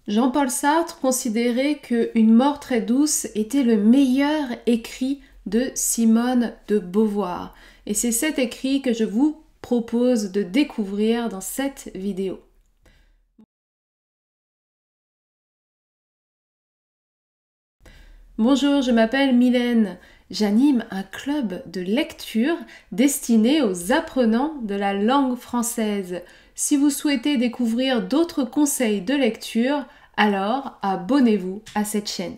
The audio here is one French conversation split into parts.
Jean-Paul Sartre considérait qu'Une mort très douce était le meilleur écrit de Simone de Beauvoir. Et c'est cet écrit que je vous propose de découvrir dans cette vidéo. Bonjour, je m'appelle Mylène. J'anime un club de lecture destiné aux apprenants de la langue française. Si vous souhaitez découvrir d'autres conseils de lecture, alors abonnez-vous à cette chaîne.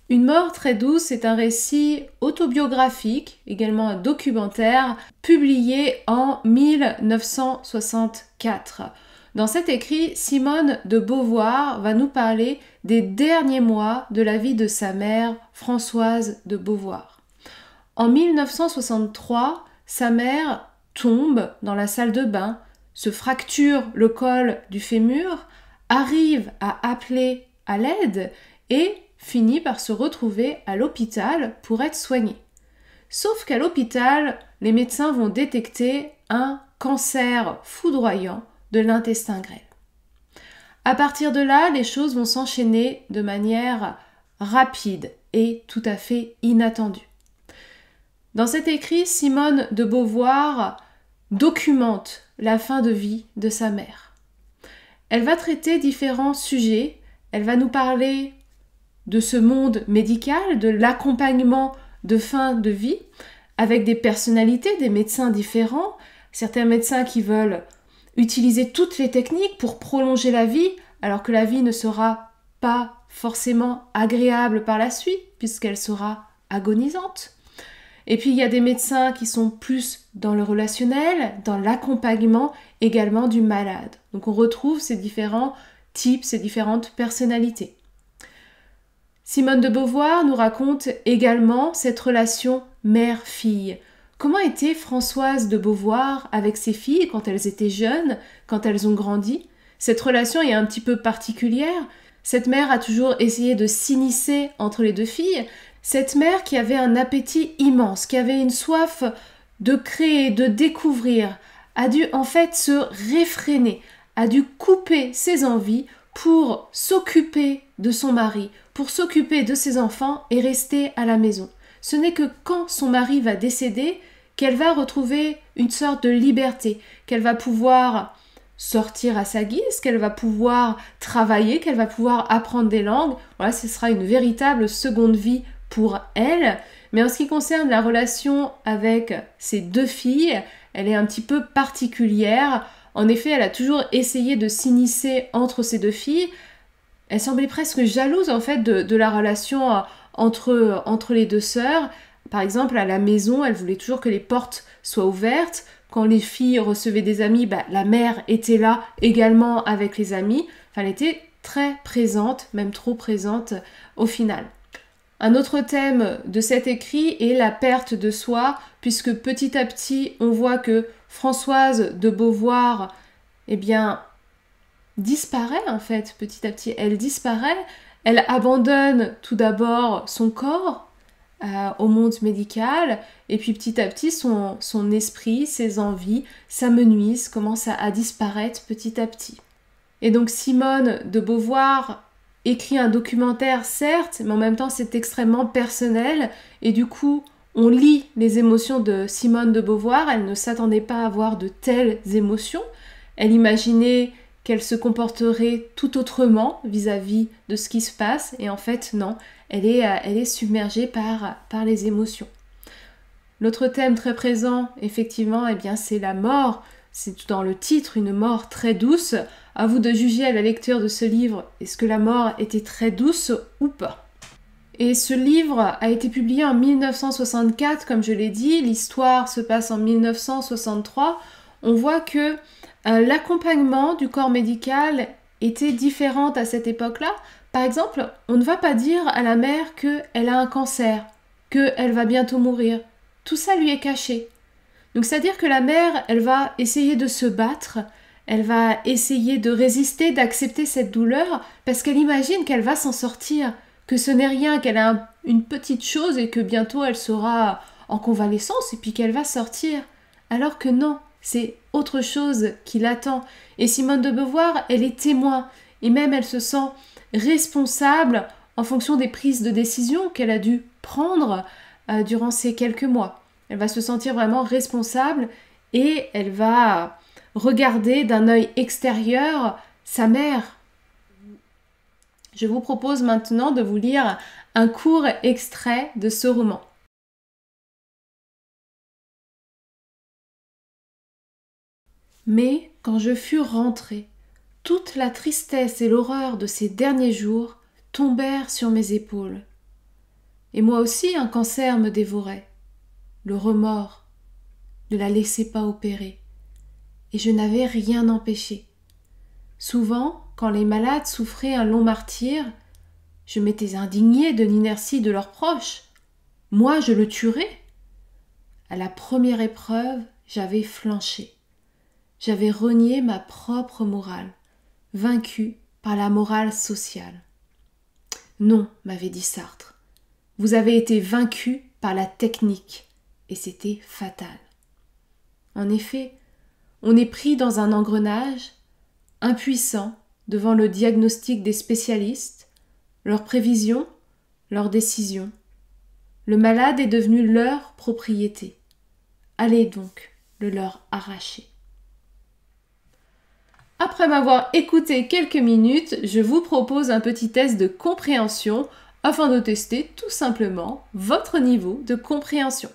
Une mort très douce est un récit autobiographique, également un documentaire, publié en 1964. Dans cet écrit, Simone de Beauvoir va nous parler des derniers mois de la vie de sa mère, Françoise de Beauvoir. En 1963, sa mère tombe dans la salle de bain, se fracture le col du fémur, arrive à appeler à l'aide et finit par se retrouver à l'hôpital pour être soignée. Sauf qu'à l'hôpital, les médecins vont détecter un cancer foudroyant de l'intestin grêle. À partir de là, les choses vont s'enchaîner de manière rapide et tout à fait inattendue. Dans cet écrit, Simone de Beauvoir documente la fin de vie de sa mère. Elle va traiter différents sujets, elle va nous parler de ce monde médical, de l'accompagnement de fin de vie, avec des personnalités, des médecins différents, certains médecins qui veulent utiliser toutes les techniques pour prolonger la vie, alors que la vie ne sera pas forcément agréable par la suite, puisqu'elle sera agonisante. Et puis il y a des médecins qui sont plus dans le relationnel, dans l'accompagnement également du malade. Donc on retrouve ces différents types, ces différentes personnalités. Simone de Beauvoir nous raconte également cette relation mère-fille. Comment était Françoise de Beauvoir avec ses filles quand elles étaient jeunes, quand elles ont grandi? Cette relation est un petit peu particulière. Cette mère a toujours essayé de s'immiscer entre les deux filles. Cette mère qui avait un appétit immense, qui avait une soif de créer, de découvrir, a dû en fait se réfréner, a dû couper ses envies pour s'occuper de son mari, pour s'occuper de ses enfants et rester à la maison. Ce n'est que quand son mari va décéder qu'elle va retrouver une sorte de liberté, qu'elle va pouvoir sortir à sa guise, qu'elle va pouvoir travailler, qu'elle va pouvoir apprendre des langues. Voilà, ce sera une véritable seconde vie pour elle. Mais en ce qui concerne la relation avec ses deux filles, elle est un petit peu particulière. En effet, elle a toujours essayé de s'immiscer entre ses deux filles. Elle semblait presque jalouse en fait de la relation entre les deux sœurs. Par exemple, à la maison, elle voulait toujours que les portes soient ouvertes. Quand les filles recevaient des amis, la mère était là également avec les amis. Enfin, elle était très présente, même trop présente au final. Un autre thème de cet écrit est la perte de soi, puisque petit à petit, on voit que Françoise de Beauvoir, disparaît en fait, petit à petit. Elle disparaît, elle abandonne tout d'abord son corps au monde médical, et puis petit à petit, son esprit, ses envies s'amenuisent, commencent à disparaître petit à petit. Et donc Simone de Beauvoir écrit un documentaire, certes, mais en même temps c'est extrêmement personnel, et du coup on lit les émotions de Simone de Beauvoir. Elle ne s'attendait pas à avoir de telles émotions, elle imaginait qu'elle se comporterait tout autrement vis-à-vis de ce qui se passe, et en fait non, elle est submergée par les émotions. L'autre thème très présent, effectivement, c'est la mort. C'est tout dans le titre, une mort très douce. À vous de juger à la lecture de ce livre, est-ce que la mort était très douce ou pas? Et ce livre a été publié en 1964, comme je l'ai dit. L'histoire se passe en 1963. On voit que l'accompagnement du corps médical était différent à cette époque-là. Par exemple, on ne va pas dire à la mère qu'elle a un cancer, qu'elle va bientôt mourir. Tout ça lui est caché. Donc c'est-à-dire que la mère, elle va essayer de se battre, elle va essayer de résister, d'accepter cette douleur, parce qu'elle imagine qu'elle va s'en sortir, que ce n'est rien, qu'elle a une petite chose et que bientôt elle sera en convalescence et puis qu'elle va sortir. Alors que non, c'est autre chose qui l'attend. Et Simone de Beauvoir, elle est témoin. et même elle se sent responsable en fonction des prises de décision qu'elle a dû prendre durant ces quelques mois. Elle va se sentir vraiment responsable et elle va regarder d'un œil extérieur sa mère. Je vous propose maintenant de vous lire un court extrait de ce roman. Mais quand je fus rentrée, toute la tristesse et l'horreur de ces derniers jours tombèrent sur mes épaules. Et moi aussi un cancer me dévorait, le remords, ne la laissez pas opérer, et je n'avais rien empêché. Souvent, quand les malades souffraient un long martyre, je m'étais indignée de l'inertie de leurs proches. Moi, je le tuerais. À la première épreuve, j'avais flanché. J'avais renié ma propre morale, vaincue par la morale sociale. Non, m'avait dit Sartre, vous avez été vaincu par la technique, et c'était fatal. En effet, on est pris dans un engrenage, impuissant devant le diagnostic des spécialistes, leurs prévisions, leurs décisions. Le malade est devenu leur propriété. Allez donc le leur arracher. Après m'avoir écouté quelques minutes, je vous propose un petit test de compréhension afin de tester tout simplement votre niveau de compréhension.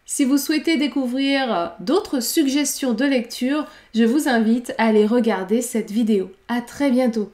Si vous souhaitez découvrir d'autres suggestions de lecture, je vous invite à aller regarder cette vidéo. À très bientôt!